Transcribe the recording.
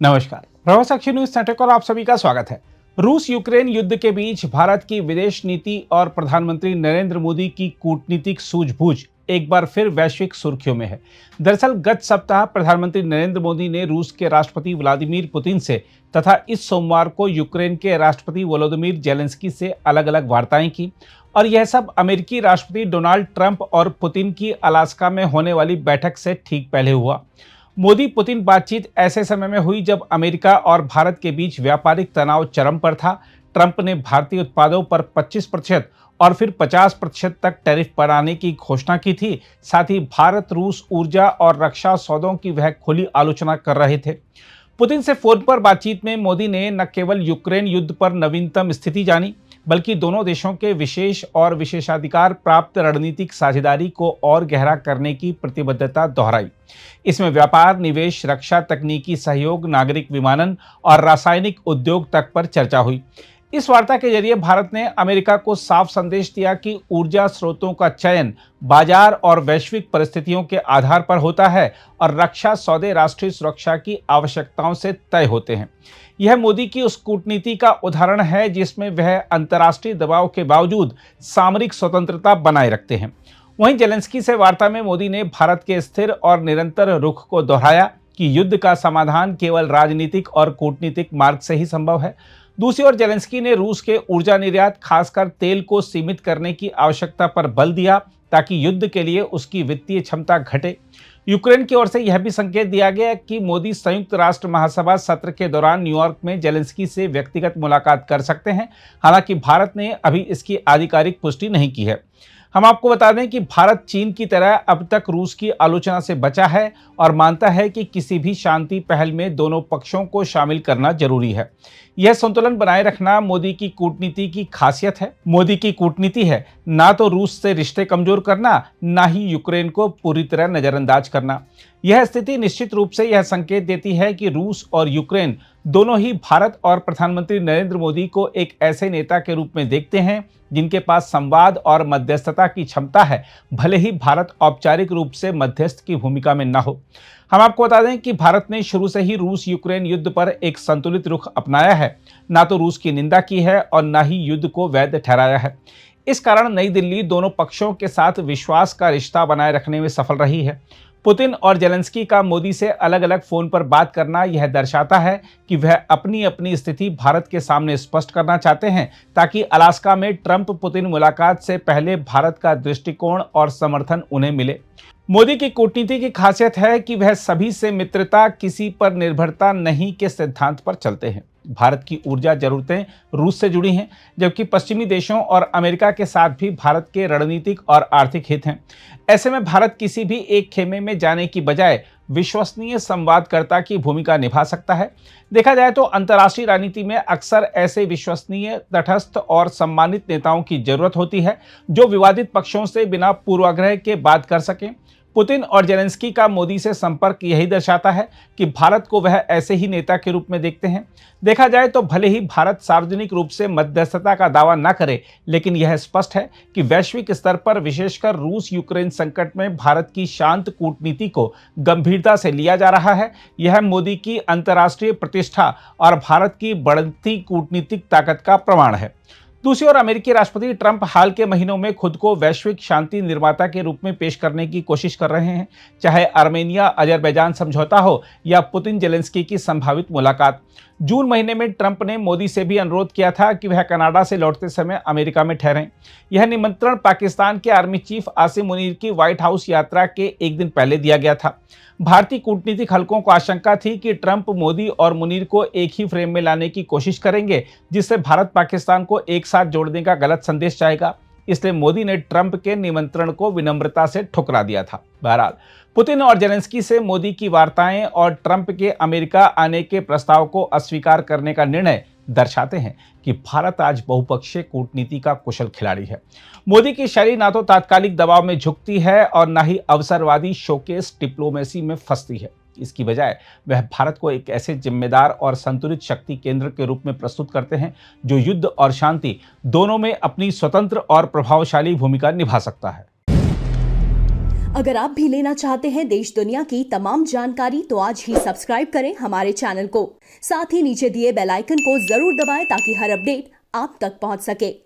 नमस्कार, प्रभाव साक्षी news network और आप सभी का स्वागत है। रूस यूक्रेन युद्ध के बीच भारत की विदेश नीति और प्रधानमंत्री नरेंद्र मोदी की कूटनीतिक सूझबूझ एक बार फिर वैश्विक सुर्खियों में है। दरअसल गत सप्ताह प्रधानमंत्री नरेंद्र मोदी ने रूस के राष्ट्रपति व्लादिमीर पुतिन से तथा इस सोमवार को यूक्रेन के राष्ट्रपति वोलोदिमीर जेलेंस्की से अलग अलग वार्ताएं की और यह सब अमेरिकी राष्ट्रपति डोनाल्ड ट्रंप और पुतिन की अलास्का में होने वाली बैठक से ठीक पहले हुआ। मोदी पुतिन बातचीत ऐसे समय में हुई जब अमेरिका और भारत के बीच व्यापारिक तनाव चरम पर था। ट्रंप ने भारतीय उत्पादों पर 25% और फिर 50% तक टैरिफ बढ़ाने की घोषणा की थी। साथ ही भारत रूस ऊर्जा और रक्षा सौदों की वह खुली आलोचना कर रहे थे। पुतिन से फोन पर बातचीत में मोदी ने न केवल यूक्रेन युद्ध पर नवीनतम स्थिति जानी, बल्कि दोनों देशों के विशेष और विशेषाधिकार प्राप्त रणनीतिक साझेदारी को और गहरा करने की प्रतिबद्धता दोहराई। इसमें व्यापार, निवेश, रक्षा, तकनीकी सहयोग, नागरिक विमानन और रासायनिक उद्योग तक पर चर्चा हुई। इस वार्ता के जरिए भारत ने अमेरिका को साफ संदेश दिया कि ऊर्जा स्रोतों का चयन बाजार और वैश्विक परिस्थितियों के आधार पर होता है और रक्षा सौदे राष्ट्रीय सुरक्षा की आवश्यकताओं से तय होते हैं। यह मोदी की उस कूटनीति का उदाहरण है जिसमें वह अंतर्राष्ट्रीय दबाव के बावजूद सामरिक स्वतंत्रता बनाए रखते हैं। वहीं जेलेंस्की से वार्ता में मोदी ने भारत के स्थिर और निरंतर रुख को दोहराया कि युद्ध का समाधान केवल राजनीतिक और कूटनीतिक मार्ग से ही संभव है। दूसरी ओर जेलेंस्की ने रूस के ऊर्जा निर्यात, खासकर तेल को सीमित करने की आवश्यकता पर बल दिया ताकि युद्ध के लिए उसकी वित्तीय क्षमता घटे। यूक्रेन की ओर से यह भी संकेत दिया गया कि मोदी संयुक्त राष्ट्र महासभा सत्र के दौरान न्यूयॉर्क में जेलेंस्की से व्यक्तिगत मुलाकात कर सकते हैं। हालांकि भारत ने अभी इसकी आधिकारिक पुष्टि नहीं की है। हम आपको बता दें कि भारत चीन की तरह अब तक रूस की आलोचना से बचा है और मानता है कि किसी भी शांति पहल में दोनों पक्षों को शामिल करना जरूरी है। यह संतुलन बनाए रखना मोदी की कूटनीति की खासियत है। मोदी की कूटनीति है ना तो रूस से रिश्ते कमजोर करना, ना ही यूक्रेन को पूरी तरह नजरअंदाज करना। यह स्थिति निश्चित रूप से यह संकेत देती है कि रूस और यूक्रेन दोनों ही भारत और प्रधानमंत्री नरेंद्र मोदी को एक ऐसे नेता के रूप में देखते हैं जिनके पास संवाद और मध्यस्थता की क्षमता है, भले ही भारत औपचारिक रूप से मध्यस्थ की भूमिका में न हो। हम आपको बता दें कि भारत ने शुरू से ही रूस यूक्रेन युद्ध पर एक संतुलित रुख अपनाया है, ना तो रूस की निंदा की है और ना ही युद्ध को वैध ठहराया है। इस कारण नई दिल्ली दोनों पक्षों के साथ विश्वास का रिश्ता बनाए रखने में सफल रही है। पुतिन और जेलेंस्की का मोदी से अलग अलग फोन पर बात करना यह दर्शाता है कि वह अपनी अपनी स्थिति भारत के सामने स्पष्ट करना चाहते हैं, ताकि अलास्का में ट्रंप पुतिन मुलाकात से पहले भारत का दृष्टिकोण और समर्थन उन्हें मिले। मोदी की कूटनीति की खासियत है कि वह सभी से मित्रता, किसी पर निर्भरता नहीं के सिद्धांत पर चलते हैं। भारत की ऊर्जा जरूरतें रूस से जुड़ी हैं, जबकि पश्चिमी देशों और अमेरिका के साथ भी भारत के रणनीतिक और आर्थिक हित हैं। ऐसे में भारत किसी भी एक खेमे में जाने की बजाय विश्वसनीय संवादकर्ता की भूमिका निभा सकता है। देखा जाए तो अंतर्राष्ट्रीय राजनीति में अक्सर ऐसे विश्वसनीय, तटस्थ और सम्मानित नेताओं की जरूरत होती है जो विवादित पक्षों से बिना पूर्वाग्रह के बात कर सकें। पुतिन और जेलेंस्की का मोदी से संपर्क यही दर्शाता है कि भारत को वह ऐसे ही नेता के रूप में देखते हैं। देखा जाए तो भले ही भारत सार्वजनिक रूप से मध्यस्थता का दावा न करे, लेकिन यह स्पष्ट है कि वैश्विक स्तर पर विशेषकर रूस यूक्रेन संकट में भारत की शांत कूटनीति को गंभीरता से लिया जा रहा है। यह मोदी की अंतर्राष्ट्रीय प्रतिष्ठा और भारत की बढ़ती कूटनीतिक ताकत का प्रमाण है। दूसरी ओर अमेरिकी राष्ट्रपति ट्रंप हाल के महीनों में खुद को वैश्विक शांति निर्माता के रूप में पेश करने की कोशिश कर रहे हैं, चाहे आर्मेनिया अजरबैजान समझौता हो या पुतिन जेलेंस्की की संभावित मुलाकात। जून महीने में ट्रंप ने मोदी से भी अनुरोध किया था कि वह कनाडा से लौटते समय अमेरिका में ठहरें। यह निमंत्रण पाकिस्तान के आर्मी चीफ आसिम मुनीर की व्हाइट हाउस यात्रा के एक दिन पहले दिया गया था। भारतीय कूटनीतिक हलकों को आशंका थी कि ट्रंप मोदी और मुनीर को एक ही फ्रेम में लाने की कोशिश करेंगे, जिससे भारत पाकिस्तान को एक साथ जोड़ने का गलत संदेश जाएगा। इसलिए मोदी ने ट्रंप के निमंत्रण को विनम्रता से ठुकरा दिया था। बहरहाल पुतिन और जेलेंस्की से मोदी की वार्ताएं और ट्रंप के अमेरिका आने के प्रस्ताव को अस्वीकार करने का निर्णय दर्शाते हैं कि भारत आज बहुपक्षीय कूटनीति का कुशल खिलाड़ी है। मोदी की शैली ना तो तात्कालिक दबाव में झुकती है और ना ही अवसरवादी शोकेस डिप्लोमेसी में फंसती है। इसकी बजाय वह भारत को एक ऐसे जिम्मेदार और संतुलित शक्ति केंद्र के रूप में प्रस्तुत करते हैं जो युद्ध और शांति दोनों में अपनी स्वतंत्र और प्रभावशाली भूमिका निभा सकता है। अगर आप भी लेना चाहते हैं देश दुनिया की तमाम जानकारी तो आज ही सब्सक्राइब करें हमारे चैनल को। साथ ही नीचे दिए बेल आइकन को जरूर दबाएं ताकि हर अपडेट आप तक पहुंच सके।